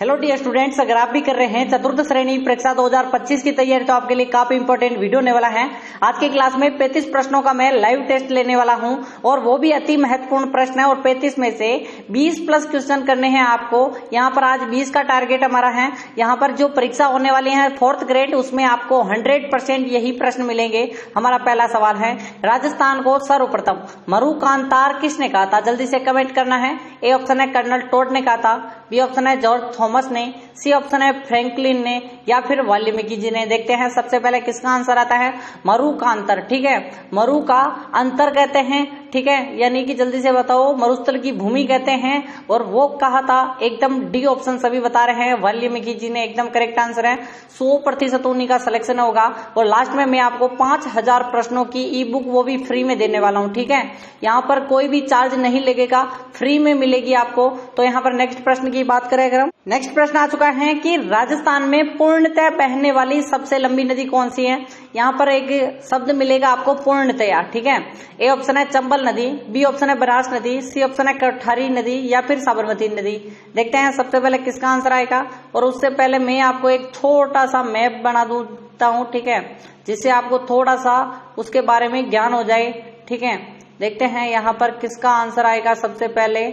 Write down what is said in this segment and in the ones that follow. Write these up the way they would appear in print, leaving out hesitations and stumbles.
Hello dear students, अगर आप भी कर रहे हैं चतुर्थ श्रेणी परीक्षा 2025 की तैयारी तो आपके लिए काफी इंपॉर्टेंट वीडियो होने वाला है। आज की क्लास में 35 प्रश्नों का मैं लाइव टेस्ट लेने वाला हूं और वो भी अति महत्वपूर्ण प्रश्न है और 35 में से 20 प्लस क्वेश्चन करने हैं आपको। यहाँ पर आज 20 का टारगेट हमारा है। यहाँ पर जो परीक्षा होने वाली है 4th ग्रेड, उसमें आपको 100% यही प्रश्न मिलेंगे। हमारा पहला सवाल है, राजस्थान को सर्वप्रथम मरुकांतार किसने कहा था? जल्दी से कमेंट करना है। ए ऑप्शन है कर्नल टोड ने कहा था, बी ऑप्शन है जॉर्ज थॉमस ने, सी ऑप्शन है फ्रैंकलिन ने, या फिर वाल्मीकि जी ने। देखते हैं सबसे पहले किसका आंसर आता है, मरु का अंतर। ठीक है, मरु का अंतर कहते हैं, ठीक है, यानी कि जल्दी से बताओ, मरुस्थल की भूमि कहते हैं। और वो कहा था, एकदम डी ऑप्शन सभी बता रहे हैं, वाल्मीकि जी ने एकदम करेक्ट आंसर है। 100% उन्हीं का सिलेक्शन होगा। और लास्ट में मैं आपको 5000 प्रश्नों की ई बुक वो भी फ्री में देने वाला हूं। ठीक है, यहाँ पर कोई भी चार्ज नहीं लगेगा, फ्री में मिलेगी आपको। तो यहाँ पर नेक्स्ट प्रश्न की बात करें अगर हम, नेक्स्ट प्रश्न आ चुका है कि राजस्थान में पूर्णतः बहने वाली सबसे लंबी नदी कौन सी है? यहाँ पर एक शब्द मिलेगा आपको, पूर्णतया। ठीक है, ए ऑप्शन है चंबल नदी, बी ऑप्शन है बनास नदी, सी ऑप्शन है कौठारी नदी, या फिर साबरमती नदी। देखते हैं सबसे पहले किसका आंसर आएगा। और उससे पहले मैं आपको एक छोटा सा मैप बना देता हूं, ठीक है, जिससे आपको थोड़ा सा उसके बारे में ज्ञान हो जाए। ठीक है, देखते हैं यहाँ पर किसका आंसर आएगा सबसे पहले।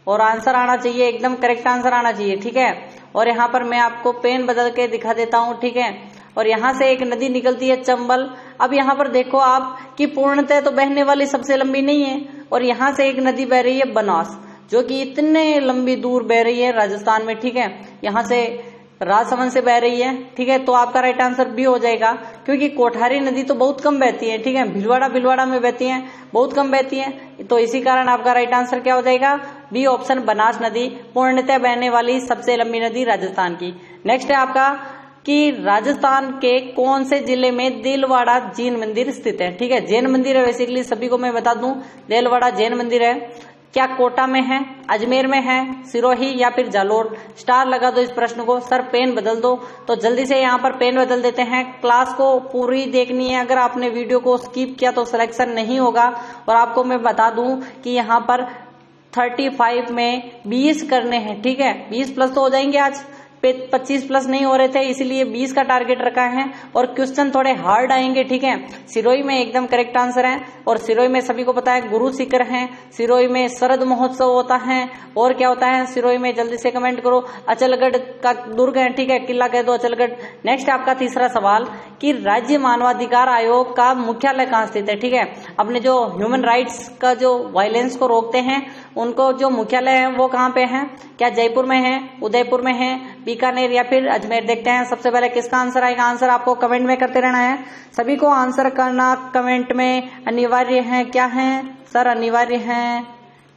और आंसर आना चाहिए, एकदम करेक्ट आंसर आना चाहिए। ठीक है, और यहाँ पर मैं आपको पेन बदल के दिखा देता हूँ। ठीक है, और यहाँ से एक नदी निकलती है चंबल। अब यहाँ पर देखो आप कि पूर्णतः तो बहने वाली सबसे लंबी नहीं है। और यहाँ से एक नदी बह रही है बनास, जो कि इतने लंबी दूर बह रही है राजस्थान में। ठीक है, यहाँ से राजसमंद से बह रही है। ठीक है, तो आपका राइट आंसर बी हो जाएगा, क्योंकि कोठारी नदी तो बहुत कम बहती है। ठीक है, भिलवाड़ा में बहती है, बहुत कम बहती है। तो इसी कारण आपका राइट आंसर क्या हो जाएगा, बी ऑप्शन बनास नदी, पूर्णतः बहने वाली सबसे लंबी नदी राजस्थान की। नेक्स्ट है आपका कि राजस्थान के कौन से जिले में देलवाड़ा जैन मंदिर स्थित है? ठीक है, जैन मंदिर है, बेसिकली सभी को मैं बता दूं, देलवाड़ा जैन मंदिर है। क्या कोटा में है, अजमेर में है, सिरोही, या फिर जालोर? स्टार लगा दो इस प्रश्न को। सर पेन बदल दो, तो जल्दी से यहाँ पर पेन बदल देते हैं। क्लास को पूरी देखनी है, अगर आपने वीडियो को स्किप किया तो सिलेक्शन नहीं होगा। और आपको मैं बता दूं कि यहाँ पर 35 में 20 करने हैं। ठीक है, 20 प्लस तो हो जाएंगे, आज 25 प्लस नहीं हो रहे थे, इसलिए 20 का टारगेट रखा है। और क्वेश्चन थोड़े हार्ड आएंगे। ठीक है, सिरोही में एकदम करेक्ट आंसर है। और सिरोही में सभी को पता है गुरु शिखर है, सिरोही में शरद महोत्सव होता है। और क्या होता है सिरोही में, जल्दी से कमेंट करो। अचलगढ़ का दुर्ग है, ठीक है, किला कह दो अचलगढ़। नेक्स्ट आपका तीसरा सवाल कि राज्य मानवाधिकार आयोग का मुख्यालय कहाँ स्थित है? ठीक है, अपने जो ह्यूमन राइट्स का जो वायलेंस को रोकते हैं, उनको जो मुख्यालय है वो कहाँ पे है? क्या जयपुर में है, उदयपुर में है, बीकानेर, या फिर अजमेर? देखते हैं सबसे पहले किसका आंसर आएगा। आंसर आपको कमेंट में करते रहना है, सभी को आंसर करना कमेंट में अनिवार्य है। क्या है सर? अनिवार्य है।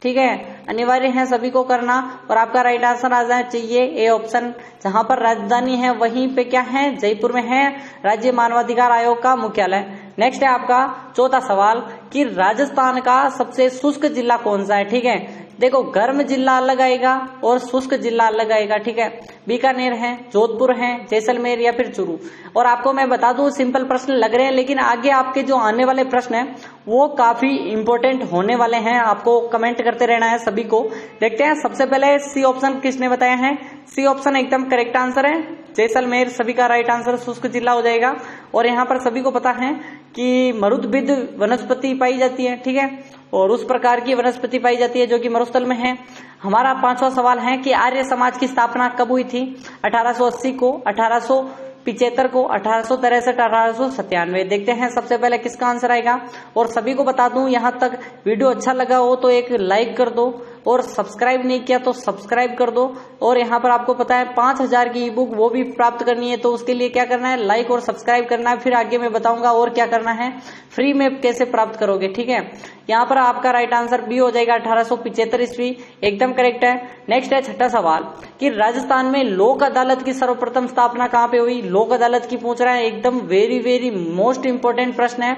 ठीक है, अनिवार्य है सभी को करना। और आपका राइट आंसर आ जाना चाहिए ए ऑप्शन, जहां पर राजधानी है वहीं पे क्या है, जयपुर में है राज्य मानवाधिकार आयोग का मुख्यालय। नेक्स्ट है आपका चौथा सवाल कि राजस्थान का सबसे शुष्क जिला कौन सा है? ठीक है, देखो गर्म जिला अलग आएगा और शुष्क जिला अलग आएगा। ठीक है, बीकानेर है, जोधपुर है, जैसलमेर, या फिर चूरू? और आपको मैं बता दूं, सिंपल प्रश्न लग रहे हैं, लेकिन आगे आपके जो आने वाले प्रश्न हैं वो काफी इंपॉर्टेंट होने वाले हैं। आपको कमेंट करते रहना है सभी को। देखते हैं सबसे पहले सी ऑप्शन किसने बताया है? सी ऑप्शन एकदम करेक्ट आंसर है, जैसलमेर। सभी का राइट आंसर शुष्क जिला हो जाएगा। और यहाँ पर सभी को पता है कि मरुद्भिद वनस्पति पाई जाती है। ठीक है, और उस प्रकार की वनस्पति पाई जाती है जो कि मरुस्थल में है। हमारा पांचवा सवाल है कि आर्य समाज की स्थापना कब हुई थी? 1880 को, 1875 को, 1863, 1897? देखते हैं सबसे पहले किसका आंसर आएगा। और सभी को बता दूं, यहां तक वीडियो अच्छा लगा हो तो एक लाइक कर दो, और सब्सक्राइब नहीं किया तो सब्सक्राइब कर दो। और यहाँ पर आपको पता है 5000 की ई बुक वो भी प्राप्त करनी है, तो उसके लिए क्या करना है, लाइक और सब्सक्राइब करना है। फिर आगे मैं बताऊंगा और क्या करना है, फ्री में कैसे प्राप्त करोगे। ठीक है, यहाँ पर आपका राइट आंसर बी हो जाएगा, 1875 ईस्वी, एकदम करेक्ट है। नेक्स्ट है छठा सवाल कि राजस्थान में लोक अदालत की सर्वप्रथम स्थापना कहाँ पे हुई? लोक अदालत की पूछ रहा है, एकदम वेरी मोस्ट इंपोर्टेंट प्रश्न है।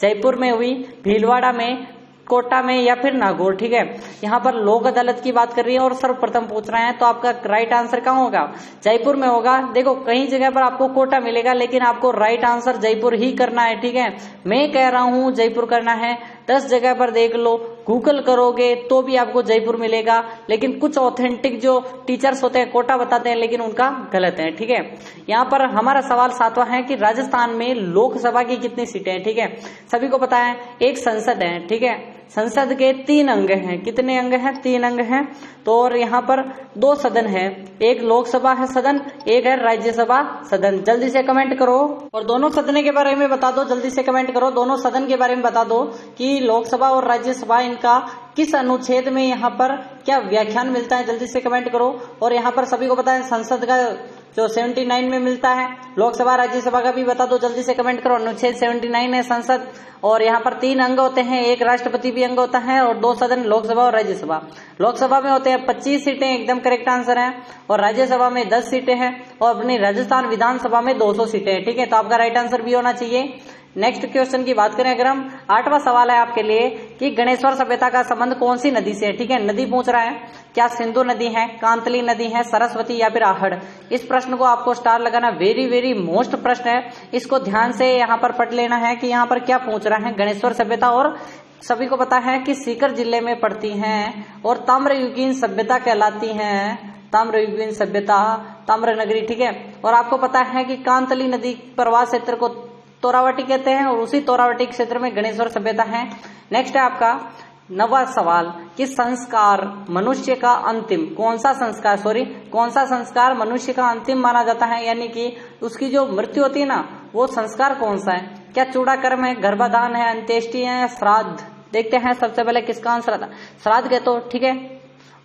जयपुर में हुई, भीलवाड़ा में, कोटा में, या फिर नागौर? ठीक है, यहाँ पर लोक अदालत की बात कर रही है और सर्वप्रथम पूछ रहे हैं, तो आपका राइट आंसर कहाँ होगा? जयपुर में होगा। देखो कई जगह पर आपको कोटा मिलेगा, लेकिन आपको राइट आंसर जयपुर ही करना है। ठीक है, मैं कह रहा हूँ जयपुर करना है, 10 जगह पर देख लो, गूगल करोगे तो भी आपको जयपुर मिलेगा, लेकिन कुछ ऑथेंटिक जो टीचर्स होते हैं कोटा बताते हैं, लेकिन उनका गलत है। ठीक है, यहाँ पर हमारा सवाल 7वां है कि राजस्थान में लोकसभा की कितनी सीटें हैं। ठीक है, सभी को पता है एक संसद है। ठीक है, संसद के 3 अंग हैं। कितने अंग हैं? 3 अंग हैं। तो और यहाँ पर 2 सदन है, एक लोकसभा है सदन, एक है राज्यसभा सदन। जल्दी से कमेंट करो और दोनों सदन के बारे में बता दो। जल्दी से कमेंट करो, दोनों सदन के बारे में बता दो कि लोकसभा और राज्यसभा इनका किस अनुच्छेद में यहाँ पर क्या व्याख्यान मिलता है। जल्दी से कमेंट करो। और यहाँ पर सभी को पता है संसद का जो 79 में मिलता है, लोकसभा राज्यसभा का भी बता दो। जल्दी से कमेंट करो। अनुच्छेद 79 है संसद, और यहाँ पर 3 अंग होते हैं, एक राष्ट्रपति भी अंग होता है, और 2 सदन लोकसभा और राज्यसभा। लोकसभा में होते हैं 25 सीटें, एकदम करेक्ट आंसर है, और राज्यसभा में 10 सीटें हैं, और अपनी राजस्थान विधानसभा में 200 सीटें हैं। ठीक है, तो आपका राइट आंसर भी होना चाहिए। नेक्स्ट क्वेश्चन की बात करें अगर हम, 8वां सवाल है आपके लिए कि गणेश्वर सभ्यता का संबंध कौन सी नदी से है। ठीक है, नदी पूछ रहा है, क्या सिंधु नदी है, कांतली नदी है, सरस्वती या फिर आहड़। इस प्रश्न को आपको स्टार लगाना, वेरी वेरी मोस्ट प्रश्न है, इसको ध्यान से यहाँ पर पढ़ लेना है कि यहाँ पर क्या पूछ रहा है। गणेश्वर सभ्यता, और सभी को पता है कि सीकर जिले में पड़ती हैं और ताम्रयुगीन सभ्यता कहलाती हैं, ताम्रयुगीन सभ्यता, ताम्र नगरी। ठीक है, और आपको पता है कि कांतली नदी प्रवाह क्षेत्र को तोरावटी कहते हैं, और उसी तोरावटी क्षेत्र में गणेश्वर सभ्यता है। नेक्स्ट है आपका 9वां सवाल कि संस्कार मनुष्य का अंतिम, कौन सा संस्कार मनुष्य का अंतिम माना जाता है, यानी कि उसकी जो मृत्यु होती है ना, वो संस्कार कौन सा है। क्या चूड़ाकर्म है, गर्भाधान है, अंत्येष्टि है, श्राद्ध। देखते हैं सबसे पहले किसका आंसर आता है, श्राद्ध के तो। ठीक है,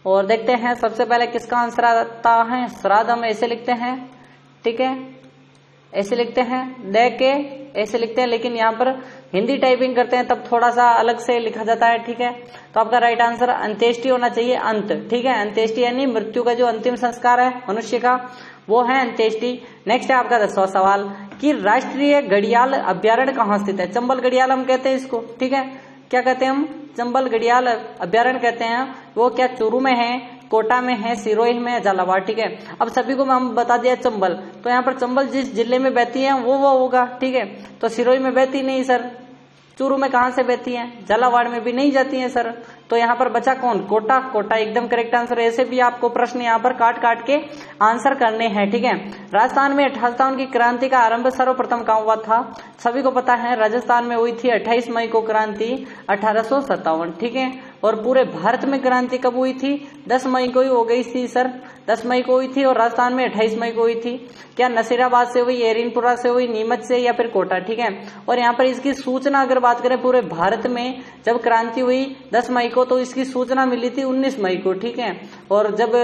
और देखते हैं सबसे पहले किसका आंसर आता है, श्राद्ध हम ऐसे लिखते हैं। ठीक है, ऐसे लिखते हैं, दे के ऐसे लिखते हैं, लेकिन यहाँ पर हिंदी टाइपिंग करते हैं तब थोड़ा सा अलग से लिखा जाता है। ठीक है, तो आपका राइट आंसर अंत्येष्टि होना चाहिए, अंत। ठीक है, अंत्येष्टि यानी मृत्यु का जो अंतिम संस्कार है मनुष्य का, वो है अंत्येष्टि। नेक्स्ट है आपका 10वां सवाल कि राष्ट्रीय घड़ियाल अभ्यारण्य कहाँ स्थित है। चंबल घड़ियाल हम कहते हैं इसको। ठीक है, क्या कहते हैं हम, चंबल घड़ियाल अभ्यारण्य कहते हैं। वो क्या चूरू में है, कोटा में है, सिरोही में है, झालावाड़। ठीक है, अब सभी को हम बता दिया चंबल, तो यहाँ पर चंबल जिस जिले में बहती है वो होगा। ठीक है, तो सिरोही में बहती नहीं सर, चूरू में कहां से बहती है, झालावाड़ में भी नहीं जाती है सर, तो यहाँ पर बचा कौन, कोटा। कोटा एकदम करेक्ट आंसर। ऐसे भी आपको प्रश्न यहाँ पर काट काट के आंसर करने हैं। ठीक है, राजस्थान में 58 की क्रांति का आरंभ सर्वप्रथम कहाँ हुआ था। सभी को पता है राजस्थान में हुई थी 28 मई को क्रांति 1857। ठीक है, और पूरे भारत में क्रांति कब हुई थी, 10 मई को ही हो गई थी सर, 10 मई को हुई थी, और राजस्थान में 28 मई को हुई थी। क्या नसीराबाद से हुई, एरिनपुरा से हुई, नीमच से, या फिर कोटा। ठीक है, और यहाँ पर इसकी सूचना अगर बात करें पूरे भारत में जब क्रांति हुई 10 मई को, तो इसकी सूचना मिली थी 19 मई को। ठीक है, और जब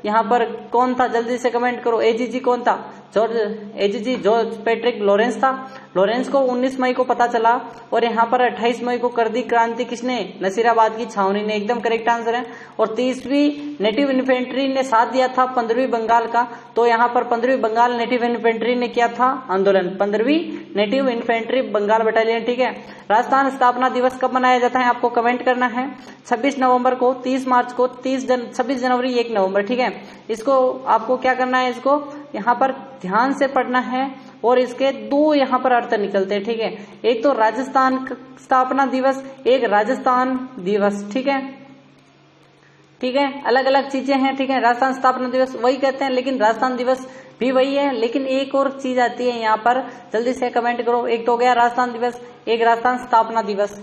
यहाँ पर कौन था, जल्दी से कमेंट करो, एजीजी कौन था, जॉर्ज पैट्रिक लॉरेंस था। लॉरेंस को 19 मई को पता चला, और यहाँ पर 28 मई को कर दी क्रांति किसने, नसीराबाद की छावनी ने। एकदम करेक्ट आंसर है। और 30वीं नेटिव इन्फेंट्री ने साथ दिया था 15वीं बंगाल का, तो यहाँ पर 15वीं बंगाल नेटिव इन्फेंट्री ने किया था आंदोलन, 15वीं नेटिव इन्फेंट्री बंगाल बटालियन। ठीक है, राजस्थान स्थापना दिवस कब मनाया जाता है, आपको कमेंट करना है। 26 नवंबर को, 30 मार्च को, 26 जनवरी, 1 नवंबर। ठीक है, इसको आपको क्या करना है, इसको यहाँ पर ध्यान से पढ़ना है, और इसके 2 यहाँ पर अर्थ निकलते हैं। ठीक है, एक तो राजस्थान स्थापना दिवस, एक राजस्थान दिवस। ठीक है, ठीक है, अलग अलग चीजें हैं। ठीक है, राजस्थान स्थापना दिवस वही कहते हैं, लेकिन राजस्थान दिवस भी वही है, लेकिन एक और चीज आती है यहाँ पर, जल्दी से कमेंट करो। एक तो हो गया राजस्थान दिवस, एक राजस्थान स्थापना दिवस।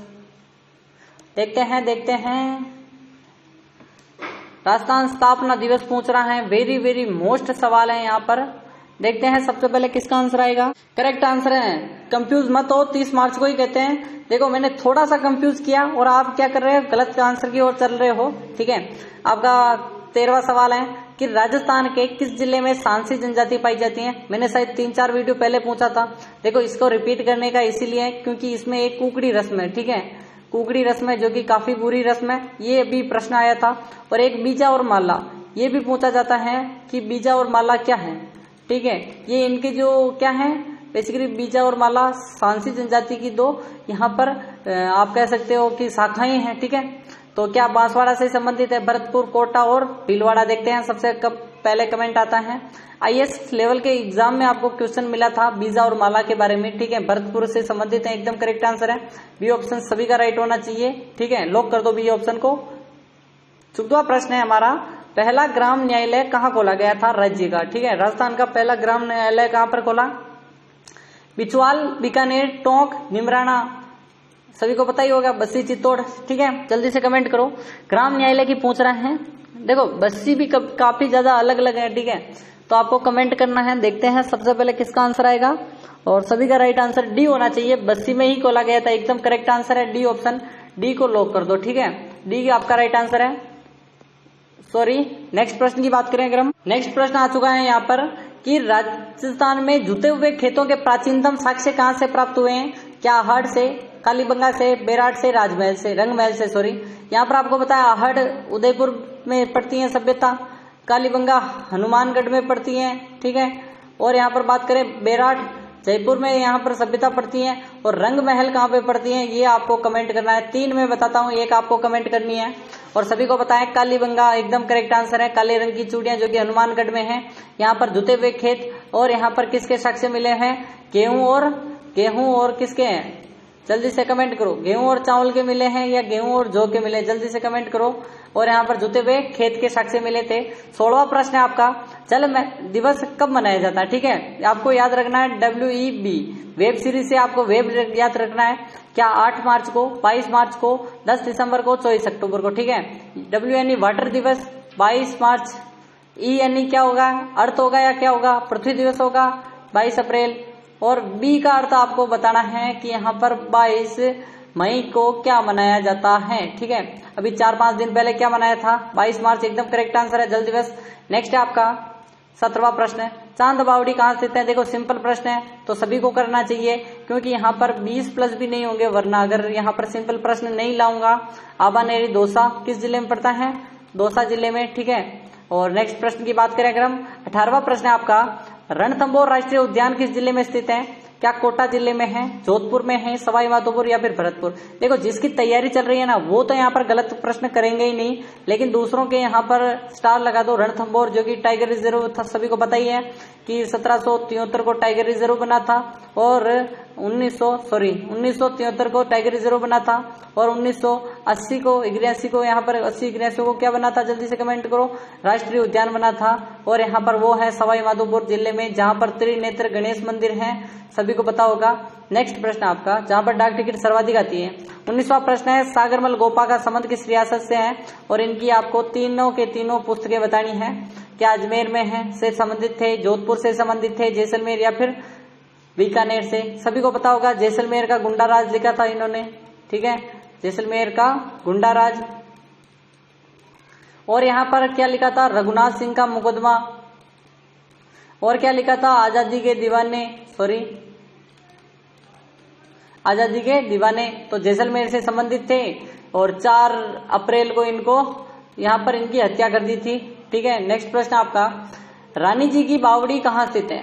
देखते हैं राजस्थान स्थापना दिवस पूछ रहा है, वेरी वेरी मोस्ट सवाल है यहाँ पर। देखते हैं सबसे पहले किसका आंसर आएगा। करेक्ट आंसर है, कंफ्यूज मत हो, 30 मार्च को ही कहते हैं। देखो मैंने थोड़ा सा कंफ्यूज किया, और आप क्या कर रहे हो, गलत आंसर की ओर चल रहे हो। ठीक है, आपका 13वां सवाल है कि राजस्थान के किस जिले में सांसी जनजाति पाई जाती है। मैंने शायद 3-4 वीडियो पहले पूछा था। देखो इसको रिपीट करने का इसीलिए क्योंकि इसमें एक कुकड़ी रस्म है। ठीक है, कुकड़ी रस्म है जो कि काफी बुरी रस्म है, ये भी प्रश्न आया था। और एक बीजा और माला, ये भी पूछा जाता है कि बीजा और माला क्या है। ठीक है, ये इनके जो क्या है, बेसिकली बीजा और माला सांसी जनजाति की 2 यहाँ पर आप कह सकते हो कि शाखाएं हैं। ठीक है, तो क्या बांसवाड़ा से संबंधित है, भरतपुर, कोटा और भीलवाड़ा। देखते हैं सबसे पहले कमेंट आता है। आईएएस लेवल के एग्जाम में आपको क्वेश्चन मिला था बीजा और माला के बारे में, ठीक है, भरतपुर से संबंधित है, एकदम करेक्ट आंसर है। बी ऑप्शन सभी का राइट होना चाहिए, ठीक है, लॉक कर दो बी ऑप्शन को। 14वां प्रश्न है हमारा, पहला ग्राम न्यायालय कहाँ खोला गया था राज्य का, ठीक है, राजस्थान का पहला ग्राम न्यायालय कहाँ पर खोला? बिचवाल, बीकानेर, टोंक, निमराना, सभी को पता ही होगा, बस्सी, चित्तौड़, ठीक है, जल्दी से कमेंट करो। ग्राम न्यायालय की पूछ रहे हैं, देखो बस्सी भी काफी ज्यादा अलग अलग है, ठीक है, तो आपको कमेंट करना है। देखते हैं सबसे पहले किसका आंसर आएगा, और सभी का राइट आंसर डी होना चाहिए, बस्सी में ही खोला गया था, एकदम करेक्ट आंसर है डी ऑप्शन, डी को लॉक कर दो, ठीक है, डी आपका राइट आंसर है। सॉरी, नेक्स्ट प्रश्न की बात करें अगर हम, नेक्स्ट प्रश्न आ चुका है यहाँ पर कि राजस्थान में जुते हुए खेतों के प्राचीनतम साक्ष्य कहाँ से प्राप्त हुए हैं? क्या आहड़ से, कालीबंगा से, बेराट से, राजमहल से, रंगमहल से, सॉरी, यहाँ पर आपको बताया आहड़ उदयपुर में पड़ती है सभ्यता, कालीबंगा हनुमानगढ़ में पड़ती है, ठीक है, और यहाँ पर बात करें बेराट जयपुर में यहाँ पर सभ्यता पड़ती है, और रंग महल कहाँ पे पड़ती है ये आपको कमेंट करना है। 3 में बताता हूँ, एक आपको कमेंट करनी है, और सभी को पता है कालीबंगा एकदम करेक्ट आंसर है। काले रंग की चूड़ियां जो कि हनुमानगढ़ में है, यहाँ पर जुते हुए खेत, और यहाँ पर किसके साक्ष्य मिले हैं? गेहूं और किसके हैं? जल्दी से कमेंट करो, गेहूं और चावल के मिले हैं या गेहूं और जौ के मिले, जल्दी से कमेंट करो। और यहाँ पर जुते हुए खेत के साक्ष्य मिले थे। 16वां प्रश्न है आपका, जल दिवस कब मनाया जाता है? ठीक है, आपको याद रखना है WEB वेब सीरीज से आपको वेब याद रखना है। क्या 8 मार्च को, 22 मार्च को, 10 दिसंबर को, 24 अक्टूबर को, ठीक है। WNE वाटर दिवस 22 मार्च, ENE क्या होगा, अर्थ होगा या क्या होगा, पृथ्वी दिवस होगा 22 अप्रैल, और बी का अर्थ आपको बताना है कि यहाँ पर 22 मई को क्या मनाया जाता है, ठीक है। अभी 4-5 दिन पहले क्या मनाया था, 22 मार्च एकदम करेक्ट आंसर है, जल दिवस। नेक्स्ट है आपका 17वां प्रश्न, चांद बावड़ी कहाँ स्थित है? देखो सिंपल प्रश्न है तो सभी को करना चाहिए, क्योंकि यहाँ पर 20 प्लस भी नहीं होंगे, वरना अगर यहाँ पर सिंपल प्रश्न नहीं लाऊंगा। आबानेरी दौसा किस जिले में पड़ता है? दौसा जिले में, ठीक है। और नेक्स्ट प्रश्न की बात करें अगर हम, 18वां प्रश्न है आपका, रणथंभौर राष्ट्रीय उद्यान किस जिले में स्थित है? क्या कोटा जिले में है, जोधपुर में है, सवाई माधोपुर या फिर भरतपुर? देखो जिसकी तैयारी चल रही है ना वो तो यहाँ पर गलत प्रश्न करेंगे ही नहीं, लेकिन दूसरों के यहाँ पर स्टार लगा दो। रणथंभौर जो कि टाइगर रिजर्व था, सभी को पता ही है कि 1773 को टाइगर रिजर्व बना था, और 1973 को टाइगर रिजर्व बना था, और 1980 को 83 को यहाँ पर 80-83 को क्या बना था, जल्दी से कमेंट करो, राष्ट्रीय उद्यान बना था। और यहाँ पर वो है सवाई माधोपुर जिले में, जहाँ पर त्रिनेत्र गणेश मंदिर है, सभी को पता होगा। नेक्स्ट प्रश्न आपका, जहाँ पर डाक टिकट सर्वाधिक आती है। 19वां प्रश्न है, सागरमल गोपा का संबंध किस रियासत से है? और इनकी आपको तीनों के तीनों पुस्तकें बतानी है। क्या अजमेर में है से संबंधित थे, जोधपुर से संबंधित थे, जैसलमेर या फिर बीकानेर से? सभी को पता होगा जैसलमेर का गुंडा राज लिखा था इन्होंने, ठीक है, जैसलमेर का गुंडा राज। और यहाँ पर क्या लिखा था? रघुनाथ सिंह का मुकदमा। और क्या लिखा था? आजादी के दीवाने, सॉरी आजादी के दीवाने, तो जैसलमेर से संबंधित थे। और 4 अप्रैल को इनको यहाँ पर इनकी हत्या कर दी थी, ठीक है। नेक्स्ट प्रश्न आपका, रानी जी की बावड़ी कहाँ स्थित है?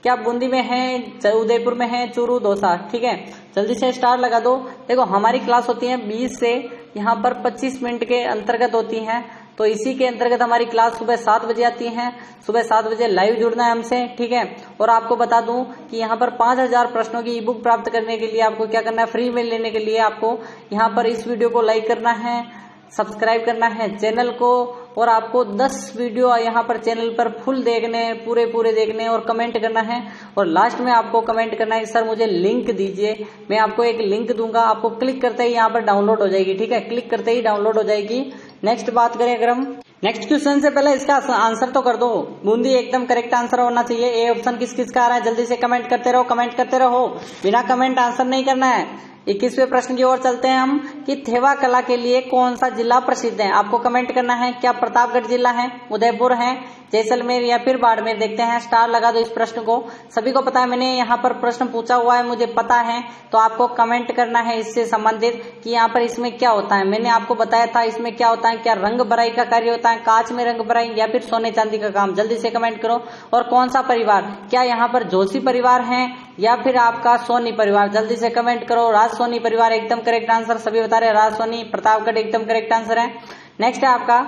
क्या बूंदी में है, उदयपुर में है, चूरू, दौसा, ठीक है, जल्दी से स्टार लगा दो। देखो हमारी क्लास होती है 20 से यहाँ पर 25 मिनट के अंतर्गत होती है, तो इसी के अंतर्गत हमारी क्लास सुबह 7 बजे आती है। सुबह 7 बजे लाइव जुड़ना है हमसे, ठीक है। और आपको बता दूं कि यहाँ पर 5000 प्रश्नों की ई बुक प्राप्त करने के लिए आपको क्या करना है, फ्री में लेने के लिए आपको यहाँ पर इस वीडियो को लाइक करना है, सब्सक्राइब करना है चैनल को, और आपको 10 वीडियो यहाँ पर चैनल पर फुल देखने, पूरे देखने, और कमेंट करना है। और लास्ट में आपको कमेंट करना है कि सर मुझे लिंक दीजिए, मैं आपको एक लिंक दूंगा, आपको क्लिक करते ही यहाँ पर डाउनलोड हो जाएगी, ठीक है, क्लिक करते ही डाउनलोड हो जाएगी। नेक्स्ट बात करें अगर हम, नेक्स्ट क्वेश्चन से पहले इसका आंसर तो कर दो। बूंदी एकदम करेक्ट आंसर होना चाहिए। ए ऑप्शन किस किस का आ रहा है, जल्दी से कमेंट करते रहो, बिना कमेंट आंसर नहीं करना है। 21वें प्रश्न की ओर चलते हैं हम कि थेवा कला के लिए कौन सा जिला प्रसिद्ध है? आपको कमेंट करना है। क्या प्रतापगढ़ जिला है, उदयपुर है, जैसलमेर या फिर बाड़मेर? देखते हैं, स्टार लगा दो इस प्रश्न को। सभी को पता है, मैंने यहाँ पर प्रश्न पूछा हुआ है, मुझे पता है, तो आपको कमेंट करना है इससे संबंधित कि यहाँ पर इसमें क्या होता है। मैंने आपको बताया था इसमें क्या होता है, क्या रंग भराई का कार्य होता है, कांच में रंग भराई या फिर सोने चांदी का काम? जल्दी से कमेंट करो। और कौन सा परिवार, क्या यहाँ पर जोशी परिवार है या फिर आपका सोनी परिवार? जल्दी से कमेंट करो। राज सोनी परिवार एकदम करेक्ट आंसर, सभी बता रहे हैं राज सोनी। प्रतापगढ़ एकदम करेक्ट आंसर है। नेक्स्ट है आपका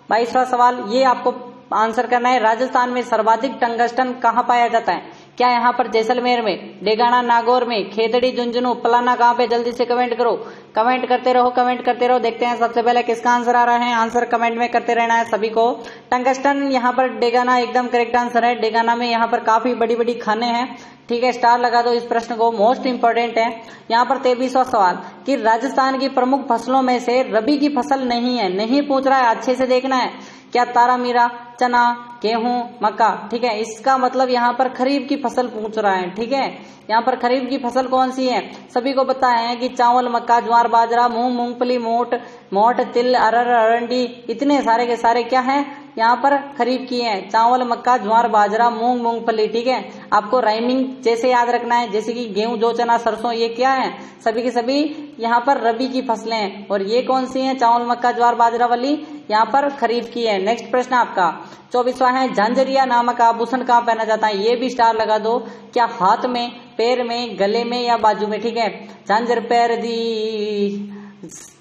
22वां सवाल, ये आपको आंसर करना है। राजस्थान में सर्वाधिक टंगस्टन कहाँ पाया जाता है? क्या यहाँ पर जैसलमेर में, डेगाना, नागौर में, खेतड़ी, झुंझुनू, फलाना कहाँ पे? जल्दी से कमेंट करो, कमेंट करते रहो, कमेंट करते रहो। देखते हैं सबसे पहले किसका आंसर आ रहा है। आंसर कमेंट में करते रहना है सभी को। टंगस्टन यहाँ पर डेगाना एकदम करेक्ट आंसर है। डेगाना में यहाँ पर काफी बड़ी बड़ी खाने हैं, ठीक है, स्टार लगा दो इस प्रश्न को, मोस्ट इंपोर्टेंट है। यहाँ पर 23वां सवाल कि राजस्थान की प्रमुख फसलों में से रबी की फसल नहीं है, नहीं पूछ रहा है, अच्छे से देखना है। क्या तारा मीरा, चना, गेहूं, मक्का, ठीक है, इसका मतलब यहाँ पर खरीफ की फसल पूछ रहा है, ठीक है। यहाँ पर खरीफ की फसल कौन सी है? सभी को पता है कि चावल, मक्का, ज्वार, बाजरा, मूंग, मूंगफली, मोठ, तिल, अरहर, अरंडी, इतने सारे के सारे क्या है यहाँ पर खरीफ की है। चावल, मक्का, ज्वार, बाजरा, मूंग, मूंगफली, ठीक है। आपको राइमिंग जैसे याद रखना है, जैसे कि गेहूं, जौ, चना, सरसों, ये क्या है? सभी के सभी यहाँ पर रबी की फसलें हैं। और ये कौन सी है? चावल, मक्का, ज्वार, बाजरा वाली यहाँ पर खरीफ की है। नेक्स्ट प्रश्न आपका 24वां है, झांझरिया नामक आभूषण कहाँ पहना जाता है? ये भी स्टार लगा दो। क्या हाथ में, पैर में, गले में या बाजू में? ठीक है, झांझर पैर दी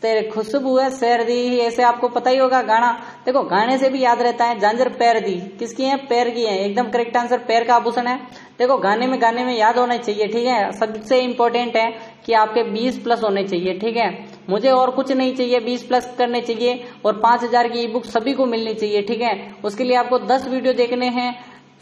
तेरे खुशबू है शहर दी, ऐसे आपको पता ही होगा गाना। देखो गाने से भी याद रहता है। झांझर पैर दी किसकी है? पैर की है, एकदम करेक्ट आंसर, पैर का आभूषण है। देखो गाने में याद होना चाहिए, ठीक है। सबसे इंपॉर्टेंट है कि आपके 20+ होने चाहिए, ठीक है। मुझे और कुछ नहीं चाहिए, 20+ करने चाहिए और 5000 की ई बुक सभी को मिलनी चाहिए, ठीक है। उसके लिए आपको 10 वीडियो देखने हैं।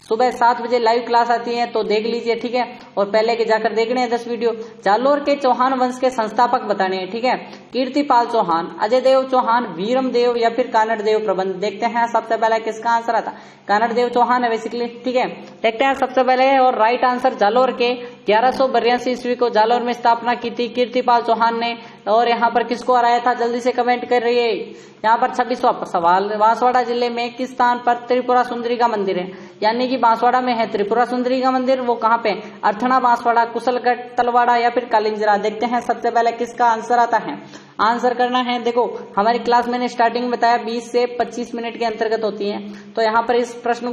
सुबह 7 बजे लाइव क्लास आती है तो देख लीजिए, ठीक है। और पहले के जाकर देखने हैं 10 वीडियो। जालोर के चौहान वंश के संस्थापक बताने हैं, ठीक है। कीर्तिपाल चौहान, अजय देव चौहान, वीरम देव या फिर कानड़ देव प्रबंध। देखते हैं सबसे पहले किसका आंसर आता है। कानड़ देव चौहान है बेसिकली, ठीक है। देखते हैं सबसे पहले और राइट आंसर जालोर के 1182 ईस्वी को जालोर में स्थापना की थी कीर्तिपाल चौहान ने। और यहाँ पर किसको हराया था? जल्दी से कमेंट कर रही है। यहाँ पर 26वां सवाल, बांसवाड़ा जिले में किस स्थान पर त्रिपुरा सुंदरी का मंदिर है? यानी कि बांसवाड़ा में है त्रिपुरा सुंदरी का मंदिर, वो कहाँ पे? अर्थना, बांसवाड़ा, कुशलगढ़, तलवाड़ा या फिर कालिंजरा। देखते हैं सबसे पहले किसका आंसर आता है। आंसर करना है। देखो हमारी क्लास मैंने स्टार्टिंग में बताया 20 से 25 मिनट के अंतर्गत होती है, तो यहाँ पर इस प्रश्न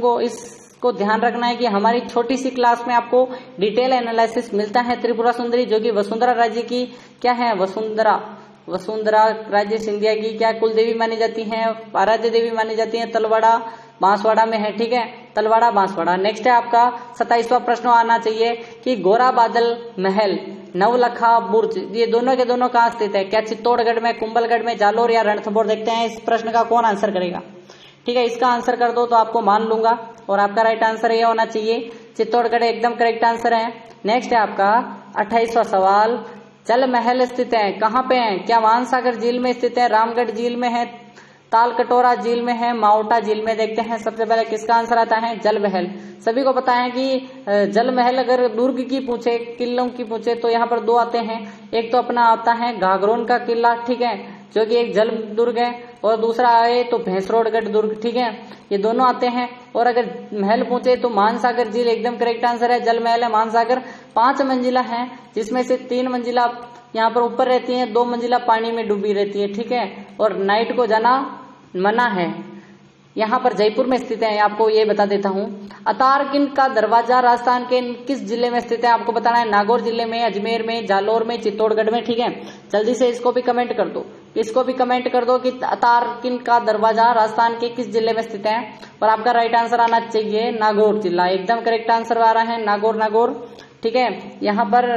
को ध्यान रखना है कि हमारी छोटी सी क्लास में आपको डिटेल एनालिसिस मिलता है। त्रिपुरा सुंदरी जो कि वसुंधरा राज्य की क्या है? वसुंधरा राज्य सिंधिया की क्या कुलदेवी मानी जाती है, आराध्य देवी मानी जाती है। तलवाड़ा बांसवाड़ा में है, ठीक है, तलवाड़ा बांसवाड़ा। नेक्स्ट है आपका 27वां प्रश्न आना चाहिए कि गोरा बादल महल, नवलखा बुर्ज, ये दोनों के दोनों कहाँ स्थित है? क्या चित्तौड़गढ़ में, कुंभलगढ़ में, जालोर या रणथंभौर? देखते हैं इस प्रश्न का कौन आंसर करेगा, ठीक है। इसका आंसर कर दो तो आपको मान लूंगा और आपका राइट आंसर ये होना चाहिए, चित्तौड़गढ़ एकदम करेक्ट आंसर है। नेक्स्ट है आपका 28वां सवाल, जल महल स्थित है कहाँ पे है? क्या मानसागर झील में स्थित है, रामगढ़ झील में है, ताल कटोरा झील में है, माउटा झील में? देखते हैं सबसे पहले किसका आंसर आता है। जल महल। सभी को पता है कि जल महल अगर दुर्ग की पूछे, किलों की पूछे तो यहाँ पर 2 आते हैं। एक तो अपना आता है घाघरोन का किला, ठीक है, जो कि एक जल दुर्ग है, और दूसरा आए तो भैंसरोडगढ़ दुर्ग, ठीक है, ये दोनों आते हैं। और अगर महल पूछे तो मानसागर झील एकदम करेक्ट आंसर है। जल महल है मानसागर, 5 मंजिला है, जिसमें से 3 मंजिला यहाँ पर ऊपर रहती है, 2 मंजिला पानी में डूबी रहती है, ठीक है। और नाइट को जाना मना है। यहाँ पर जयपुर में स्थित है, आपको ये बता देता हूँ। अतारकिन का दरवाजा राजस्थान के किस जिले में स्थित है? आपको बताना है। नागौर जिले में, अजमेर में, जालोर में, चित्तौड़गढ़ में, ठीक है। जल्दी से इसको भी कमेंट कर दो, इसको भी कमेंट कर दो कि अतारकिन का दरवाजा राजस्थान के किस जिले में स्थित है। और आपका राइट आंसर आना चाहिए नागौर जिला, एकदम करेक्ट आंसर आ रहा है नागौर, ठीक है। यहाँ पर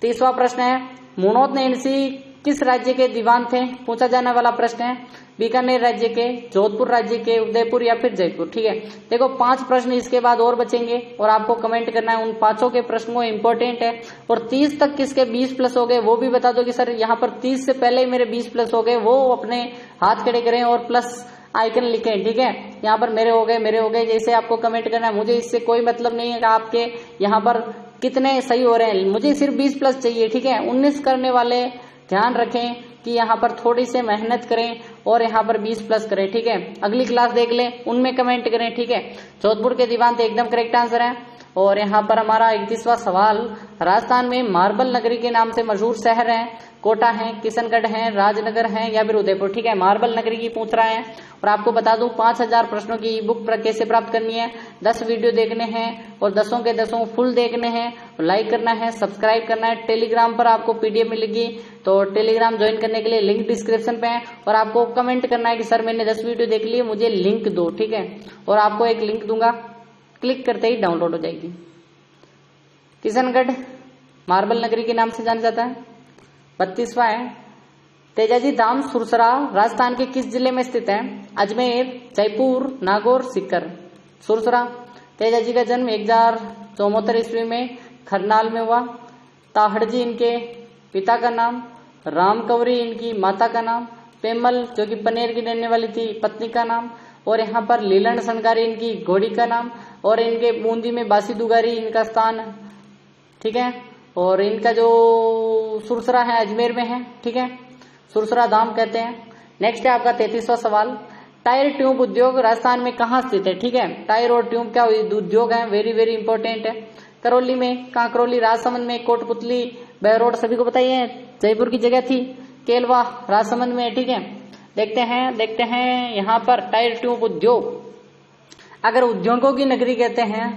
30वां प्रश्न है, मुनोत नैणसी किस राज्य के दीवान थे? पूछा जाने वाला प्रश्न है। बीकानेर राज्य के, जोधपुर राज्य के, उदयपुर या फिर जयपुर, ठीक है। देखो 5 प्रश्न इसके बाद और बचेंगे और आपको कमेंट करना है उन 5 के प्रश्नों इंपॉर्टेंट है। और 30 तक किसके 20+ हो गए वो भी बता दो कि सर यहाँ पर 30 से पहले ही मेरे 20+ हो गए, वो अपने हाथ खड़े करें और प्लस आइकन लिखें, ठीक है। यहाँ पर मेरे हो गए, जैसे आपको कमेंट करना है। मुझे इससे कोई मतलब नहीं है कि आपके यहाँ पर कितने सही हो रहे हैं, मुझे सिर्फ 20+ चाहिए, ठीक है। 19 करने वाले ध्यान रखें कि यहाँ पर थोड़ी से मेहनत करें और यहाँ पर 20+ करें, ठीक है। अगली क्लास देख लें, उनमें कमेंट करें, ठीक है। जोधपुर के दीवान थे एकदम करेक्ट आंसर है। और यहाँ पर हमारा 31वां सवाल, राजस्थान में मार्बल नगरी के नाम से मशहूर शहर है, कोटा है, किशनगढ़ है, राजनगर है या फिर उदयपुर। ठीक है, मार्बल नगरी की पूछ रहा है। और आपको बता दूं 5000 प्रश्नों की बुक कैसे प्राप्त करनी है, 10 वीडियो देखने हैं और 10 के 10 फुल देखने हैं, लाइक करना है, सब्सक्राइब करना है। टेलीग्राम पर आपको पीडीएफ मिलेगी, तो टेलीग्राम ज्वाइन करने के लिए लिंक डिस्क्रिप्शन पे है। और आपको कमेंट करना है कि सर मैंने 10 वीडियो देख ली, मुझे लिंक दो। ठीक है, और आपको एक लिंक दूंगा, क्लिक करते ही डाउनलोड हो जाएगी। किशनगढ़ मार्बल नगरी के नाम से जाना जाता है। 32वां है, तेजाजी धाम सुरसरा राजस्थान के किस जिले में स्थित है? अजमेर, जयपुर, नागौर, सीकर। सुरसरा, तेजाजी का जन्म 1074 ईस्वी में खरनाल में हुआ। ताहड़जी इनके पिता का नाम, रामकवरी इनकी माता का नाम, पेमल जो कि पनेर की रहने वाली थी पत्नी का नाम, और यहाँ पर लीलन सनकारी इनकी घोड़ी का नाम, और इनके बूंदी में बासी दुगारी इनका स्थान। ठीक है, और इनका जो सुरसरा है अजमेर में है। ठीक है, सुरसरा धाम कहते हैं। नेक्स्ट है आपका 33वां सवाल, टायर ट्यूब उद्योग राजस्थान में कहाँ स्थित है? ठीक है, टायर और ट्यूब क्या उद्योग है, वेरी वेरी इंपॉर्टेंट है। करौली में, कांकरौली, राजसमंद में, कोटपुतली, बहरोड सभी को बताइए जयपुर की जगह थी। केलवा राजसमंद में। ठीक है, देखते हैं यहाँ पर टायर ट्यूब उद्योग। अगर उद्योगों की नगरी कहते हैं,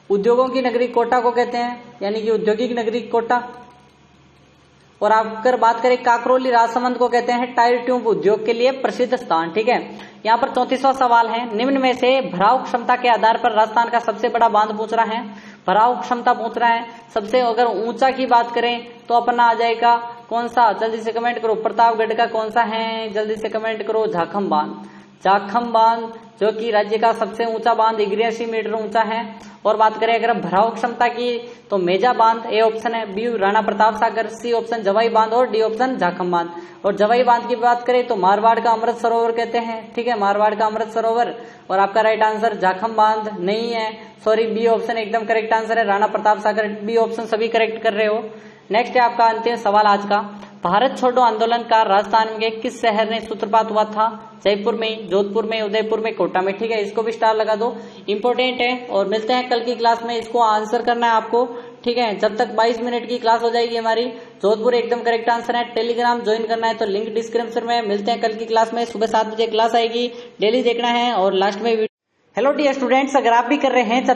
उद्योगों की नगरी कोटा को कहते हैं, यानी कि औद्योगिक नगरी कोटा। और अगर बात करें काकरौली राजसमंद को कहते हैं टायर ट्यूब उद्योग के लिए प्रसिद्ध स्थान। ठीक है, यहाँ पर 34वां सवाल है, निम्न में से भराव क्षमता के आधार पर राजस्थान का सबसे बड़ा बांध पूछ रहा है। भराव क्षमता पूछ रहा है। सबसे अगर ऊंचा की बात करें तो अपना आ जाएगा कौन सा, जल्दी से कमेंट करो, प्रतापगढ़ का कौन सा है, जल्दी से कमेंट करो, जाखम बांध। जाखम बांध जो कि राज्य का सबसे ऊंचा बांध 81 मीटर ऊंचा है। और बात करें अगर भराव क्षमता की तो मेजा बांध ए ऑप्शन है, B Rana Pratap Sagar, C option जवाई बांध और डी ऑप्शन जाखम बांध। और जवाई बांध की बात करें तो मारवाड़ का अमृत सरोवर कहते हैं। ठीक है, मारवाड़ का अमृत सरोवर। और आपका राइट आंसर जाखम बांध नहीं है, सॉरी, बी ऑप्शन एकदम करेक्ट आंसर है, राणा प्रताप सागर। बी ऑप्शन सभी करेक्ट कर रहे हो। नेक्स्ट है आपका अंतिम सवाल आज का, भारत छोड़ो आंदोलन का राजस्थान के किस शहर में सूत्रपात हुआ था? जयपुर में, जोधपुर में, उदयपुर में, कोटा में। ठीक है, इसको भी स्टार लगा दो, इंपॉर्टेंट है। और मिलते हैं कल की क्लास में, इसको आंसर करना है आपको। ठीक है, जब तक 22 मिनट की क्लास हो जाएगी हमारी। जोधपुर एकदम करेक्ट आंसर है। टेलीग्राम ज्वाइन करना है तो लिंक डिस्क्रिप्शन में। मिलते हैं कल की क्लास में, सुबह 7 बजे क्लास आएगी, डेली देखना है। और लास्ट में हेलो डियर स्टूडेंट्स, अगर आप भी कर रहे हैं